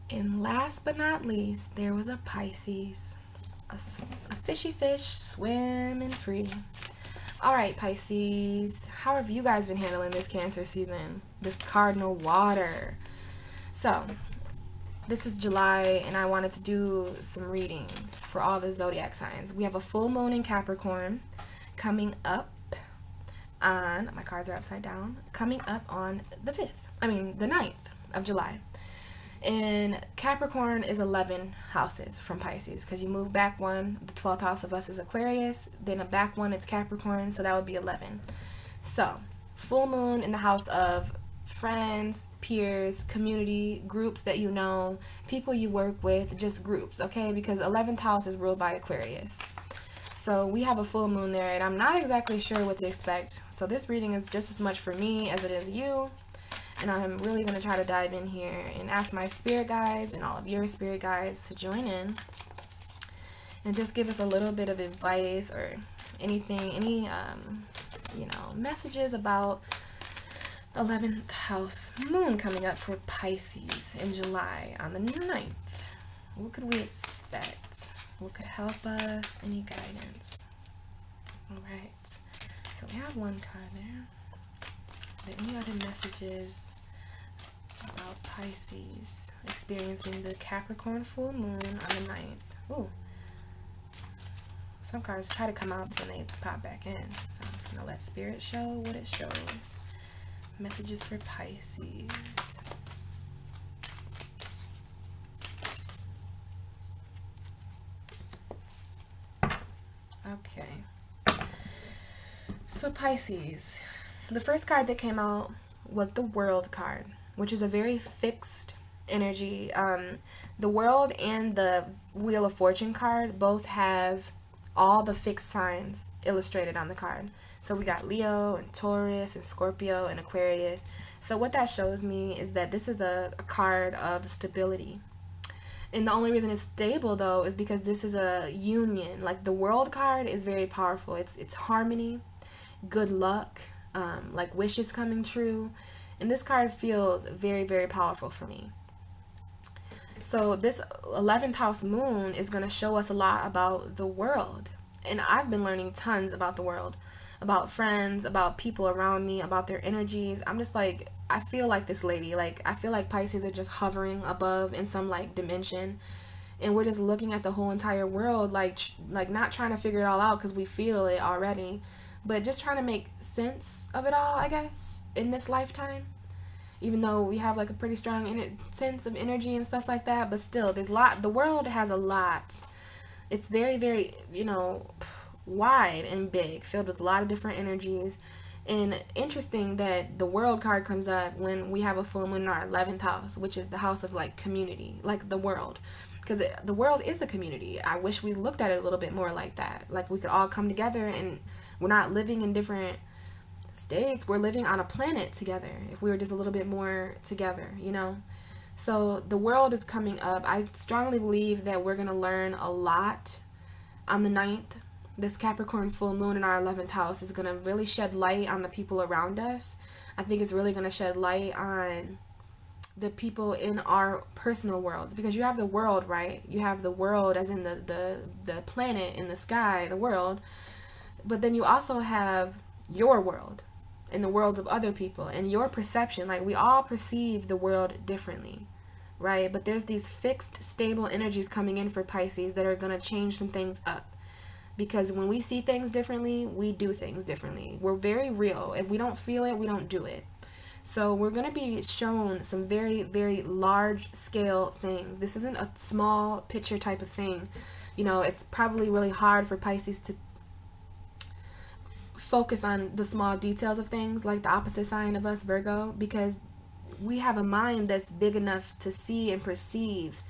And last but not least, there was a Pisces, a fishy fish swimming free. All right, Pisces, how have you guys been handling this Cancer season? This cardinal water. So, this is July, and I wanted to do some readings for all the zodiac signs. We have a full moon in Capricorn coming up on, my cards are upside down, coming up on the 9th of July. And Capricorn is 11 houses from Pisces, because you move back one, the 12th house of us is Aquarius, then a back one, it's Capricorn, so that would be 11. So, full moon in the house of friends, peers, community, groups that you know, people you work with, just groups, okay? Because 11th house is ruled by Aquarius. So we have a full moon there, and I'm not exactly sure what to expect. So this reading is just as much for me as it is you. And I'm really going to try to dive in here and ask my spirit guides and all of your spirit guides to join in and just give us a little bit of advice or anything, any, messages about 11th house moon coming up for Pisces in July on the 9th. What could we expect? What could help us? Any guidance? All right. So we have one card there. Are there any other messages about Pisces experiencing the Capricorn full moon on the 9th? Ooh. Some cards try to come out, but then they pop back in. So I'm just going to let Spirit show what it shows. Messages for Pisces. Okay. So Pisces. The first card that came out was the World card, which is a very fixed energy. The World and the Wheel of Fortune card both have all the fixed signs illustrated on the card. So we got Leo and Taurus and Scorpio and Aquarius. So what that shows me is that this is a card of stability. And the only reason it's stable though is because this is a union. Like the World card is very powerful. It's harmony, good luck, like wishes coming true. And this card feels very, very powerful for me. So this 11th house moon is going to show us a lot about the world. And I've been learning tons about the world, about friends, about people around me, about their energies. I'm just like, I feel like this lady. Like, I feel like Pisces are just hovering above in some like dimension. And we're just looking at the whole entire world, like not trying to figure it all out because we feel it already, but just trying to make sense of it all, I guess, in this lifetime. Even though we have like a pretty strong sense of energy and stuff like that, but still, there's a lot. The world has a lot. It's very, very, wide and big, filled with a lot of different energies. And interesting that the World card comes up when we have a full moon in our 11th house, which is the house of like community, like the world. Because the world is the community. I wish we looked at it a little bit more like that. Like we could all come together and we're not living in different states. We're living on a planet together. If we were just a little bit more together. So the world is coming up. I strongly believe that we're going to learn a lot on the 9th. This Capricorn full moon in our 11th house is going to really shed light on the people around us. I think it's really going to shed light on the people in our personal worlds, because you have the world, right? You have the world as in the planet in the sky, the world. But then you also have your world and the worlds of other people and your perception. Like we all perceive the world differently, right? But there's these fixed, stable energies coming in for Pisces that are going to change some things up. Because when we see things differently, we do things differently. We're very real. If we don't feel it, we don't do it. So we're going to be shown some very, very large scale things. This isn't a small picture type of thing. It's probably really hard for Pisces to focus on the small details of things, like the opposite sign of us, Virgo, because we have a mind that's big enough to see and perceive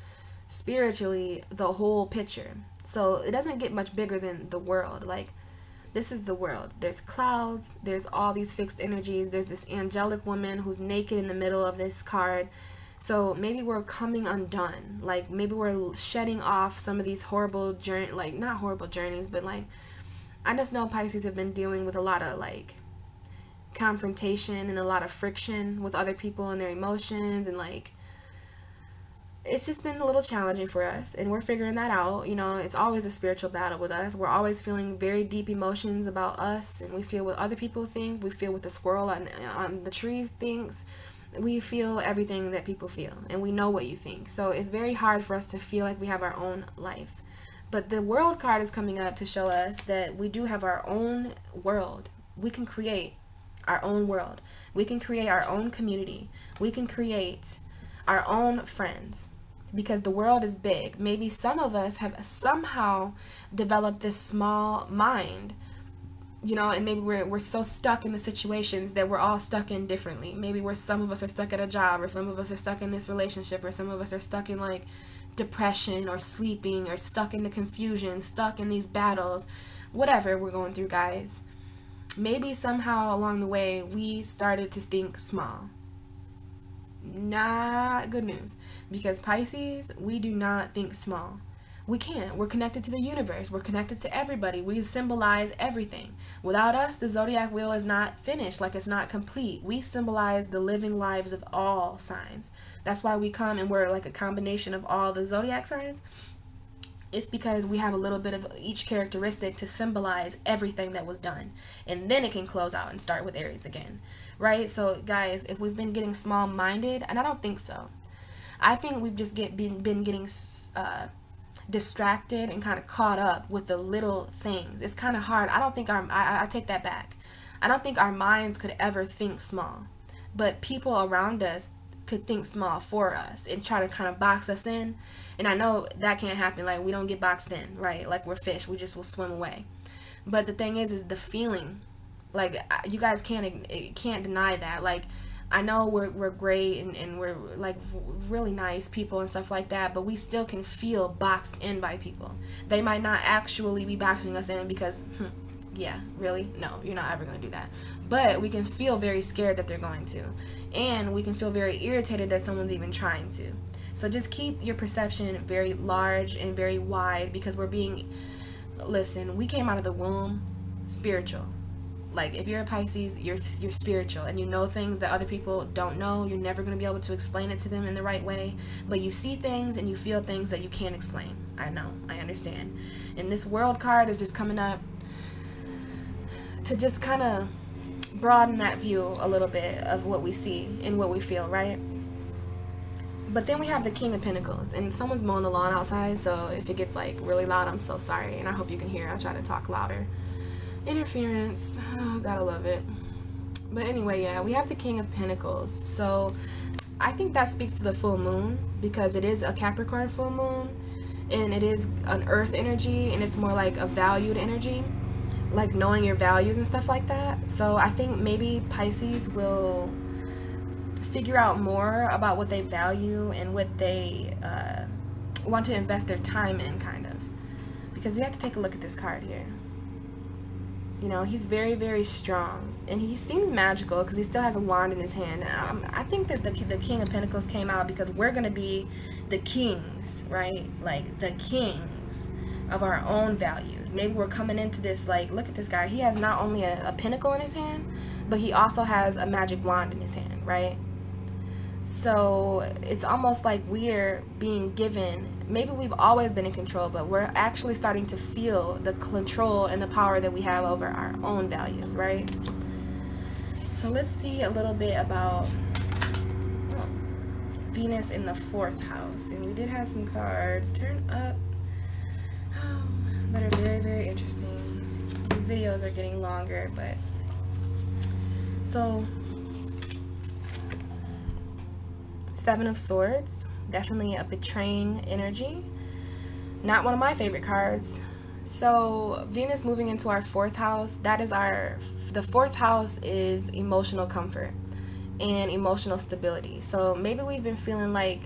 spiritually the whole picture. So it doesn't get much bigger than the world. Like, this is the world. There's clouds, there's all these fixed energies, there's this angelic woman who's naked in the middle of this card. So maybe we're coming undone. Like, maybe we're shedding off some of these horrible not horrible journeys, but like, I just know Pisces have been dealing with a lot of like confrontation and a lot of friction with other people and their emotions, and like it's just been a little challenging for us, and we're figuring that out. You know, it's always a spiritual battle with us. We're always feeling very deep emotions about us, and we feel what other people think. We feel what the squirrel on the tree thinks. We feel everything that people feel, and we know what you think. So it's very hard for us to feel like we have our own life. But the world card is coming up to show us that we do have our own world. We can create our own world. We can create our own community. We can create our own friends, because the world is big. Maybe some of us have somehow developed this small mind, you know, and maybe we're so stuck in the situations that we're all stuck in differently. Maybe some of us are stuck at a job, or some of us are stuck in this relationship, or some of us are stuck in like depression or sleeping, or stuck in the confusion, stuck in these battles, whatever we're going through, guys. Maybe somehow along the way we started to think small. Not good news, because Pisces, we do not think small. We can't. We're connected to the universe. We're connected to everybody. We symbolize everything. Without us, the zodiac wheel is not finished, like it's not complete. We symbolize the living lives of all signs. That's why we come and we're like a combination of all the zodiac signs. It's because we have a little bit of each characteristic to symbolize everything that was done. And then it can close out and start with Aries again. Right? So, guys, if we've been getting small-minded, and I don't think so. I think we've just been getting distracted and kind of caught up with the little things. It's kind of hard. I don't think I take that back. I don't think our minds could ever think small. But people around us could think small for us and try to kind of box us in. And I know that can't happen. Like, we don't get boxed in, right? Like, we're fish. We just will swim away. But the thing is the feeling. Like, you guys can't deny that. Like, I know we're great and we're like really nice people and stuff like that, but we still can feel boxed in by people. They might not actually be boxing us in because, yeah, really? No, you're not ever going to do that. But we can feel very scared that they're going to. And we can feel very irritated that someone's even trying to. So just keep your perception very large and very wide, because listen, we came out of the womb spiritual. Like, if you're a Pisces, you're spiritual, and you know things that other people don't know. You're never going to be able to explain it to them in the right way, but you see things and you feel things that you can't explain. I know, I understand. And this world card is just coming up to just kind of broaden that view a little bit of what we see and what we feel, right? But then we have the King of Pentacles, and someone's mowing the lawn outside, so if it gets like really loud, I'm so sorry, and I hope you can hear. I'll try to talk louder. Interference, oh, gotta love it. But anyway, yeah, we have the King of Pentacles. So I think that speaks to the full moon, because it is a Capricorn full moon, and it is an earth energy, and it's more like a valued energy, like knowing your values and stuff like that. So I think maybe Pisces will figure out more about what they value and what they want to invest their time in, kind of. Because we have to take a look at this card here. You know, he's very, very strong, and he seems magical because he still has a wand in his hand. I think that the King of Pentacles came out because we're going to be the kings, right? Like, the kings of our own values. Maybe we're coming into this, like, look at this guy. He has not only a pentacle in his hand, but he also has a magic wand in his hand, right? So it's almost like we're being given, maybe we've always been in control, but we're actually starting to feel the control and the power that we have over our own values, right? So let's see a little bit about Venus in the 4th house. And we did have some cards turn up that are very, very interesting. These videos are getting longer, but so 7 of Swords, definitely a betraying energy. Not one of my favorite cards. So Venus moving into our 4th house, the 4th house is emotional comfort and emotional stability. So maybe we've been feeling like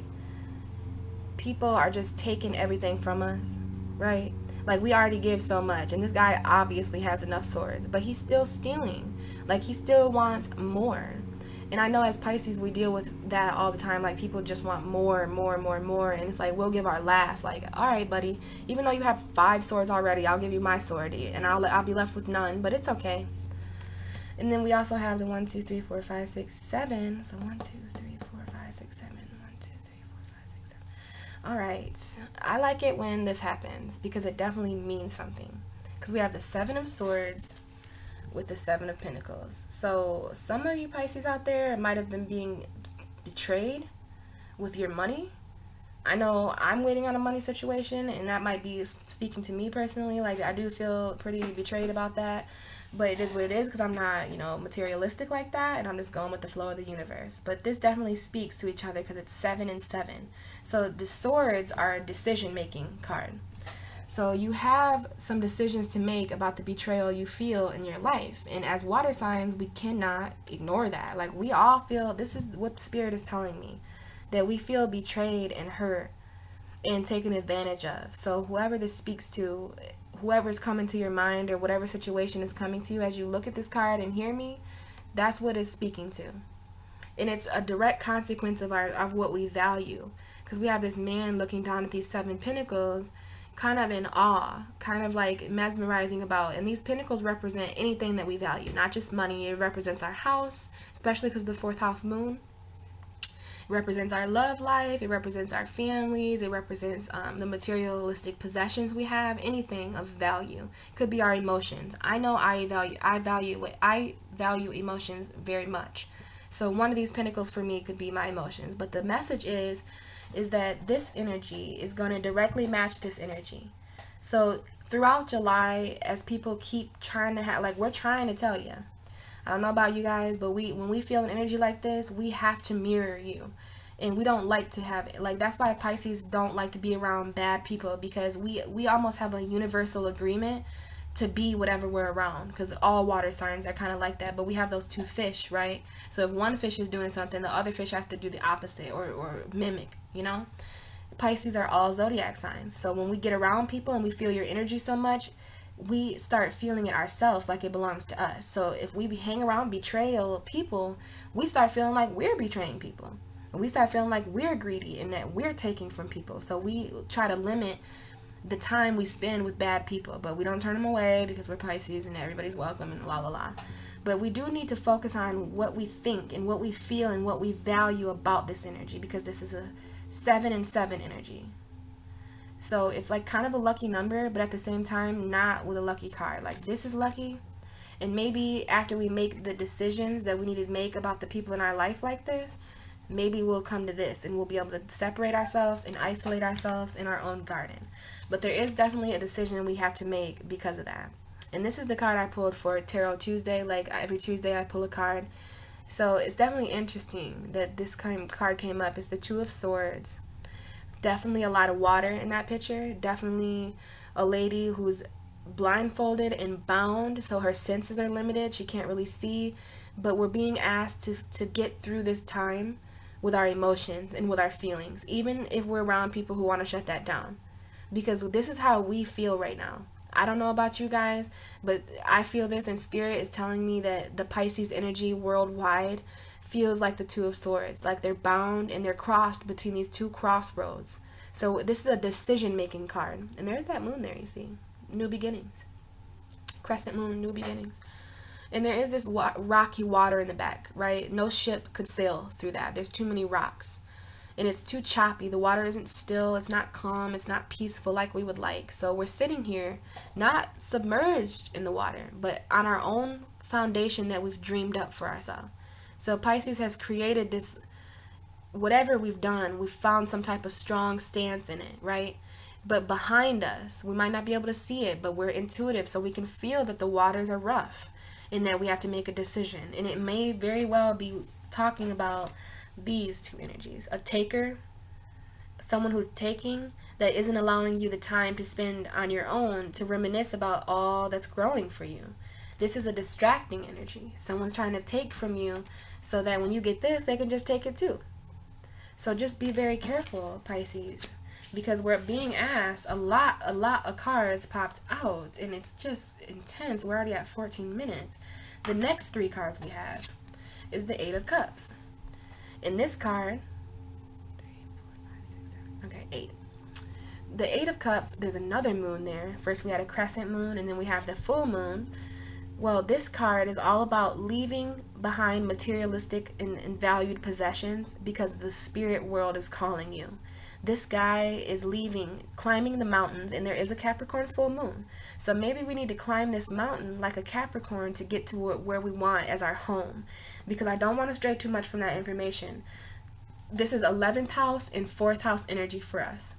people are just taking everything from us, right? Like, we already give so much, and this guy obviously has enough swords, but he's still stealing. Like, he still wants more. And I know as Pisces, we deal with that all the time. Like, people just want more and more and more and more. And it's like, we'll give our last. Like, all right, buddy, even though you have 5 swords already, I'll give you my sword. And I'll be left with none. But it's okay. And then we also have the 1, 2, 3, 4, 5, 6, 7. So 1, 2, 3, 4, 5, 6, 7. 1, 2, 3, 4, 5, 6, 7. All right. I like it when this happens because it definitely means something. Because we have the Seven of Swords with the Seven of Pentacles. So some of you Pisces out there might have been being betrayed with your money. I know I'm waiting on a money situation, and that might be speaking to me personally. Like, I do feel pretty betrayed about that, but it is what it is because I'm not, materialistic like that, and I'm just going with the flow of the universe. But this definitely speaks to each other because it's 7 and 7. So the swords are a decision making card. So you have some decisions to make about the betrayal you feel in your life. And as water signs, we cannot ignore that. Like, we all feel, this is what Spirit is telling me, that we feel betrayed and hurt and taken advantage of. So whoever this speaks to, whoever's coming to your mind or whatever situation is coming to you as you look at this card and hear me, that's what it's speaking to. And it's a direct consequence of what we value. Because we have this man looking down at these 7 pentacles kind of in awe, kind of like mesmerizing about. And these pentacles represent anything that we value, not just money. It represents our house, especially because of the 4th house moon. It represents our love life. It represents our families. It represents the materialistic possessions we have. Anything of value. Could be our emotions. I know I value emotions very much. So one of these pentacles for me could be my emotions. But the message is that this energy is going to directly match this energy. So throughout July, as people keep trying to have, like, we're trying to tell you, I don't know about you guys, but when we feel an energy like this, we have to mirror you. And we don't like to have it. Like, that's why Pisces don't like to be around bad people, because we almost have a universal agreement to be whatever we're around, because all water signs are kind of like that. But we have those 2 fish, right? So if one fish is doing something, the other fish has to do the opposite or mimic, Pisces are all zodiac signs. So when we get around people and we feel your energy so much, we start feeling it ourselves like it belongs to us. So if we hang around betrayal people, we start feeling like we're betraying people. And we start feeling like we're greedy and that we're taking from people. So we try to limit the time we spend with bad people, but we don't turn them away because we're Pisces and everybody's welcome and la la la. But we do need to focus on what we think and what we feel and what we value about this energy, because this is a 7 and 7 energy. So it's like kind of a lucky number, but at the same time, not with a lucky card. Like, this is lucky. And maybe after we make the decisions that we need to make about the people in our life like this, maybe we'll come to this and we'll be able to separate ourselves and isolate ourselves in our own garden. But there is definitely a decision we have to make because of that. And this is the card I pulled for Tarot Tuesday. Like, every Tuesday I pull a card. So it's definitely interesting that this kind of card came up. It's the 2 of Swords. Definitely a lot of water in that picture. Definitely a lady who's blindfolded and bound, so her senses are limited. She can't really see. But we're being asked to get through this time with our emotions and with our feelings, even if we're around people who want to shut that down. Because this is how we feel right now. I don't know about you guys, but I feel this, and Spirit is telling me that the Pisces energy worldwide feels like the 2 of Swords, like they're bound and they're crossed between these 2 crossroads. So this is a decision-making card. And there's that moon there, you see. New beginnings. Crescent moon, new beginnings. And there is this rocky water in the back, right? No ship could sail through that. There's too many rocks. And it's too choppy. The water isn't still. It's not calm. It's not peaceful like we would like. So we're sitting here, not submerged in the water, but on our own foundation that we've dreamed up for ourselves. So Pisces has created this, whatever we've done, we've found some type of strong stance in it, right? But behind us, we might not be able to see it, but we're intuitive, so we can feel that the waters are rough and that we have to make a decision. And it may very well be talking about these 2 energies. A taker, someone who's taking, that isn't allowing you the time to spend on your own to reminisce about all that's growing for you. This is a distracting energy. Someone's trying to take from you so that when you get this, they can just take it too. So just be very careful, Pisces, because we're being asked a lot of cards popped out, and it's just intense. We're already at 14 minutes. The next 3 cards we have is the 8 of Cups. In this card, 3, 4, 5, 6, 7, okay, 8. The 8 of Cups, there's another moon there. First we had a crescent moon, and then we have the full moon. Well, this card is all about leaving behind materialistic and valued possessions because the spirit world is calling you. This guy is leaving, climbing the mountains, and there is a Capricorn full moon. So maybe we need to climb this mountain like a Capricorn to get to where we want as our home. Because I don't want to stray too much from that information. This is 11th house and 4th house energy for us.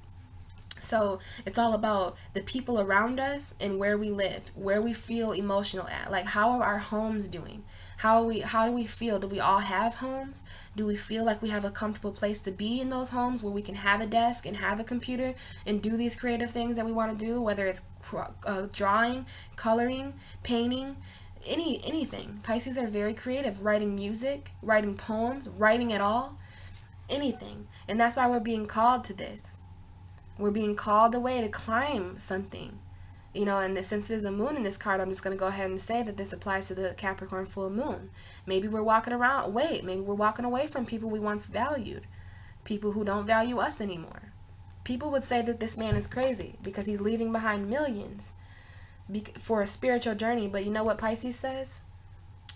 So it's all about the people around us and where we live, where we feel emotional at. Like, how are our homes doing? How do we feel? Do we all have homes? Do we feel like we have a comfortable place to be in those homes where we can have a desk and have a computer and do these creative things that we want to do, whether it's drawing, coloring, painting, anything. Pisces are very creative, writing music, writing poems, writing at all, anything. And that's why we're being called to this. We're being called away to climb something. And since there's a moon in this card, I'm just going to go ahead and say that this applies to the Capricorn full moon. Maybe we're walking away from people we once valued, people who don't value us anymore. People would say that this man is crazy because he's leaving behind millions for a spiritual journey. But you know what Pisces says?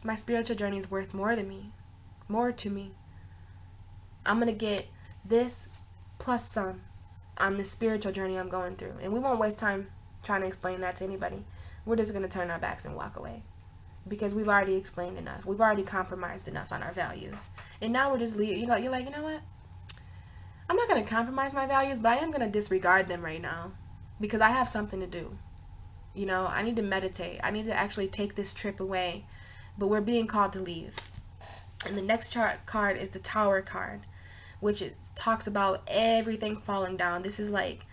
My spiritual journey is worth more to me. I'm going to get this plus some on the spiritual journey I'm going through. And we won't waste time trying to explain that to anybody. We're just going to turn our backs and walk away because we've already explained enough. We've already compromised enough on our values. And now we're just leaving. You're like, you know what? I'm not going to compromise my values, but I am going to disregard them right now because I have something to do. I need to meditate. I need to actually take this trip away. But we're being called to leave. And the next card is the Tower card, which talks about everything falling down. This is like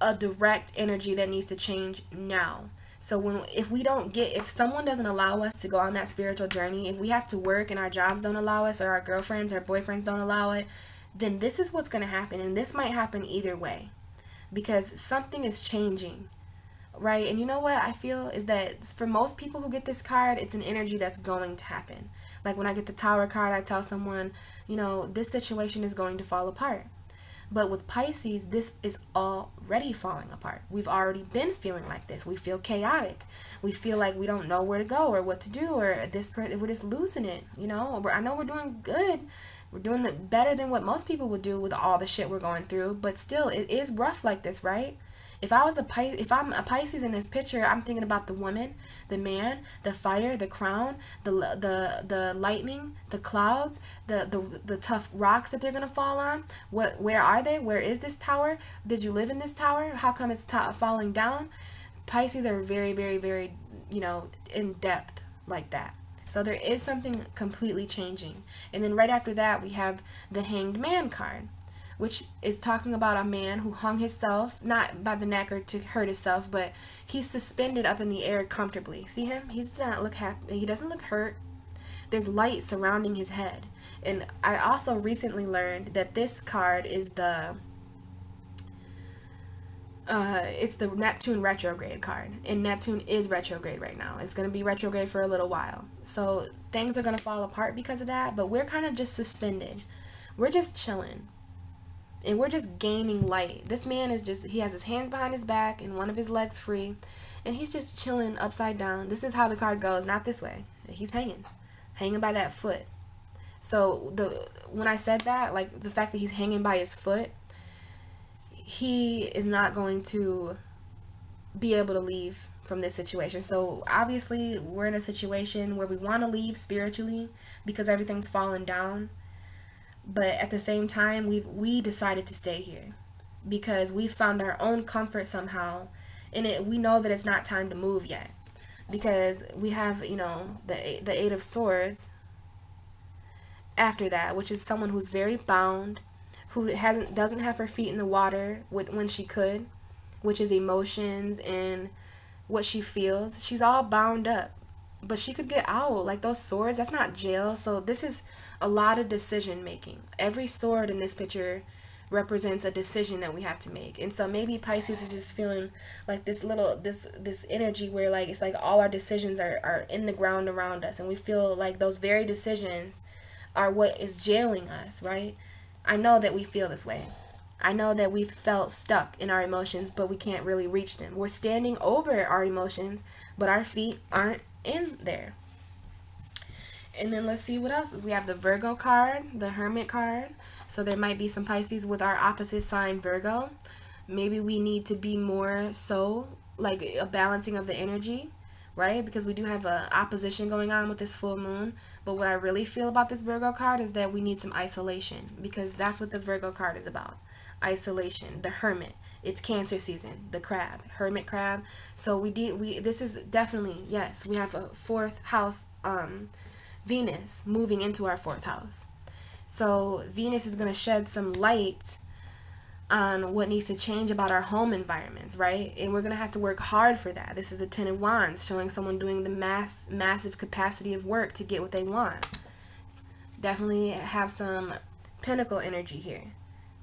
a direct energy that needs to change now. So if someone doesn't allow us to go on that spiritual journey, if we have to work and our jobs don't allow us, or our girlfriends or boyfriends don't allow it, then this is what's going to happen. And this might happen either way because something is changing, right? And you know what I feel is that for most people who get this card, it's an energy that's going to happen. Like when I get the Tower card, I tell someone, this situation is going to fall apart. But with Pisces, this is already falling apart. We've already been feeling like this. We feel chaotic. We feel like we don't know where to go or what to do, or we're just losing it. I know we're doing good. We're doing better than what most people would do with all the shit we're going through. But still, it is rough like this, right? If I'm a Pisces in this picture, I'm thinking about the woman, the man, the fire, the crown, the lightning, the clouds, the tough rocks that they're gonna fall on. Where are they? Where is this tower? Did you live in this tower? How come it's falling down? Pisces are very, very, very, in depth like that. So there is something completely changing. And then right after that, we have the Hanged Man card, which is talking about a man who hung himself, not by the neck or to hurt himself, but he's suspended up in the air comfortably. See him? He does not look happy. He doesn't look hurt. There's light surrounding his head. And I also recently learned that this card is it's the Neptune retrograde card. And Neptune is retrograde right now. It's going to be retrograde for a little while. So things are going to fall apart because of that, but we're kind of just suspended. We're just chilling. And we're just gaining light. This man he has his hands behind his back and one of his legs free. And he's just chilling upside down. This is how the card goes, not this way. He's hanging by that foot. So when I said that, like the fact that he's hanging by his foot, he is not going to be able to leave from this situation. So obviously we're in a situation where we want to leave spiritually because everything's fallen down. But at the same time, we decided to stay here because we found our own comfort somehow in it. We know that it's not time to move yet because we have, the Eight of Swords after that, which is someone who's very bound, who doesn't have her feet in the water when she could, which is emotions and what she feels. She's all bound up, but she could get out. Like those swords, that's not jail. So this is a lot of decision making. Every sword in this picture represents a decision that we have to make. And so maybe Pisces is just feeling like this energy where like it's like all our decisions are in the ground around us, and we feel like those very decisions are what is jailing us, right? I know that we feel this way. I know that we've felt stuck in our emotions, but we can't really reach them. We're standing over our emotions, but our feet aren't in there. And then let's see what else. We have the Virgo card, the Hermit card. So there might be some Pisces with our opposite sign, Virgo. Maybe we need to be more so like a balancing of the energy, right? Because we do have a opposition going on with this full moon. But what I really feel about this Virgo card is that we need some isolation, because that's what the Virgo card is about. Isolation, the Hermit. It's Cancer season, the crab, Hermit crab. So this is definitely, yes, we have a fourth house, Venus moving into our fourth house. So Venus is going to shed some light on what needs to change about our home environments, right? And we're going to have to work hard for that. This is the Ten of Wands, showing someone doing the massive capacity of work to get what they want. Definitely have some Pentacle energy here.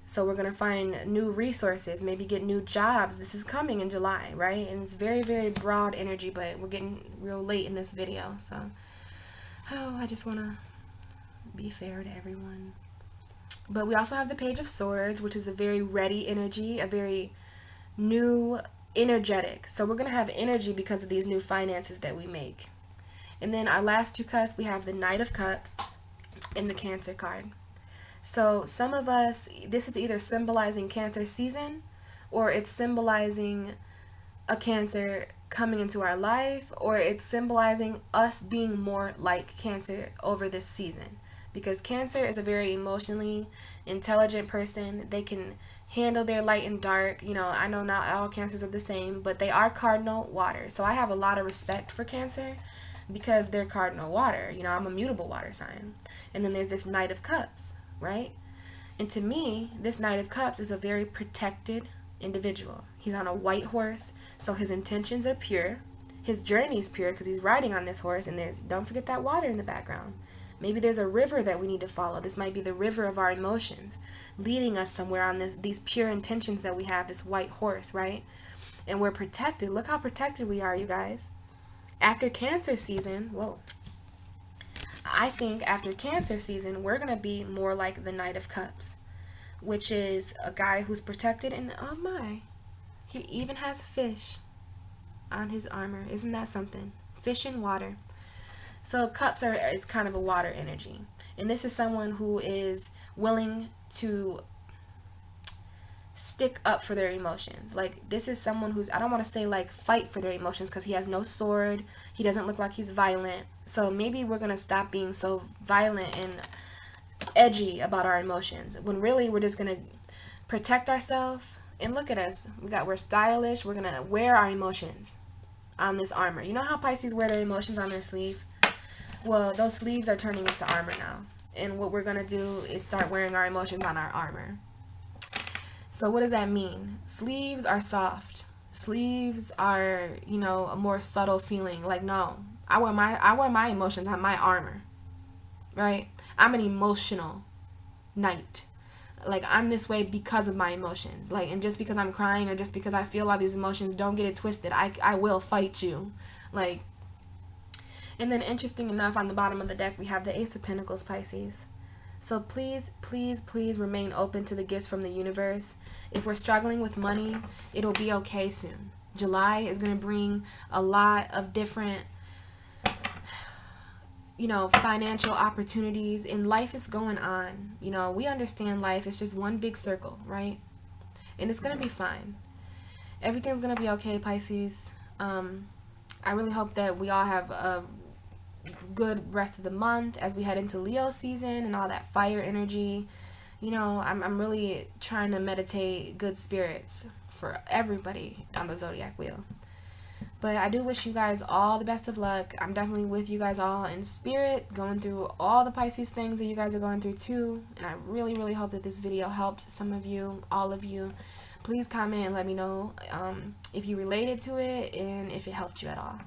So we're going to find new resources, maybe get new jobs. This is coming in July, right? And it's very, very broad energy, but we're getting real late in this video. So, I just want to be fair to everyone. But we also have the Page of Swords, which is a very ready energy, a very new, energetic. So we're going to have energy because of these new finances that we make. And then our last two cups, we have the Knight of Cups and the Cancer card. So some of us, this is either symbolizing Cancer season, or it's symbolizing a Cancer coming into our life, or it's symbolizing us being more like Cancer over this season. Because Cancer is a very emotionally intelligent person. They can handle their light and dark. You know, I know not all Cancers are the same, but they are cardinal water. So I have a lot of respect for Cancer because they're cardinal water. You know, I'm a mutable water sign. And then there's this Knight of Cups, right? And to me, this Knight of Cups is a very protected individual. He's on a white horse, so his intentions are pure. His journey is pure because he's riding on this horse, and don't forget that water in the background. Maybe there's a river that we need to follow. This might be the river of our emotions, leading us somewhere on these pure intentions that we have, this white horse, right? And we're protected. Look how protected we are, you guys. After Cancer season, whoa. I think after Cancer season, we're going to be more like the Knight of Cups, which is a guy who's protected. And oh my, he even has fish on his armor. Isn't that something? Fish and water. So cups is kind of a water energy. And this is someone who is willing to stick up for their emotions. Like, this is someone who's, I don't want to say like fight for their emotions, because he has no sword. He doesn't look like he's violent. So maybe we're going to stop being so violent and edgy about our emotions, when really we're just going to protect ourselves. And look at us. We're stylish. We're going to wear our emotions on this armor. You know how Pisces wear their emotions on their sleeve? Well, those sleeves are turning into armor now. And what we're going to do is start wearing our emotions on our armor. So what does that mean? Sleeves are soft. Sleeves are, you know, a more subtle feeling. Like, no, I wear my emotions on my armor. Right? I'm an emotional knight. Like, I'm this way because of my emotions. Like, and just because I'm crying or just because I feel all these emotions, don't get it twisted. I will fight you. Like, and then interesting enough, on the bottom of the deck, we have the Ace of Pentacles, Pisces. So please, please, please remain open to the gifts from the universe. If we're struggling with money, it'll be okay soon. July is going to bring a lot of different, you know, financial opportunities, and life is going on. You know, we understand life. It's just one big circle, right? And it's going to be fine. Everything's going to be okay, Pisces. I really hope that we all have a good rest of the month as we head into Leo season and all that fire energy. You know, I'm really trying to meditate good spirits for everybody on the zodiac wheel. But I do wish you guys all the best of luck. I'm definitely with you guys all in spirit, going through all the Pisces things that you guys are going through too. And I really, really hope that this video helped some of you, all of you. Please comment and let me know if you related to it and if it helped you at all.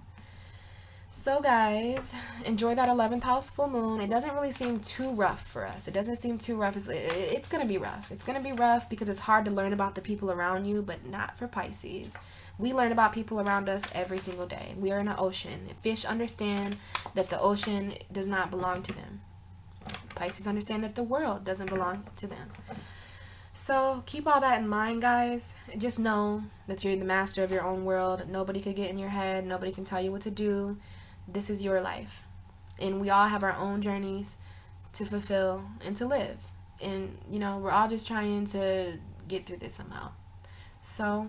So guys, enjoy that 11th house full moon. It doesn't really seem too rough for us. It doesn't seem too rough. It's going to be rough. It's going to be rough because it's hard to learn about the people around you, but not for Pisces. We learn about people around us every single day. We are in an ocean. Fish understand that the ocean does not belong to them. Pisces understand that the world doesn't belong to them. So keep all that in mind, guys. Just know that you're the master of your own world. Nobody could get in your head. Nobody can tell you what to do. This is your life. And we all have our own journeys to fulfill and to live. And, you know, we're all just trying to get through this somehow. So,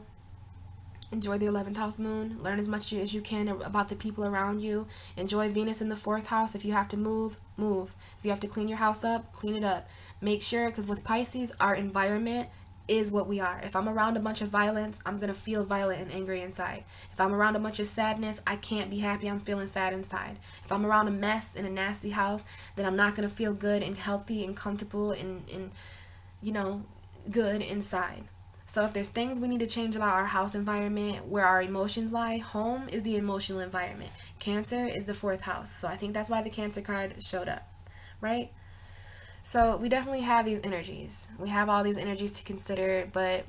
enjoy the 11th house moon. Learn as much as you can about the people around you. Enjoy Venus in the 4th house. If you have to move, move. If you have to clean your house up, clean it up. Make sure, because with Pisces, our environment is what we are. If I'm around a bunch of violence, I'm going to feel violent and angry inside. If I'm around a bunch of sadness, I can't be happy. I'm feeling sad inside. If I'm around a mess in a nasty house, then I'm not going to feel good and healthy and comfortable and you know, good inside. So if there's things we need to change about our house environment, where our emotions lie, home is the emotional environment. Cancer is the 4th house. So I think that's why the Cancer card showed up, right? So we definitely have these energies. We have all these energies to consider, but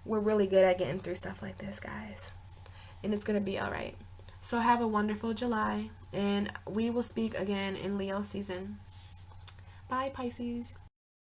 we're really good at getting through stuff like this, guys. And it's going to be all right. So have a wonderful July, and we will speak again in Leo season. Bye, Pisces.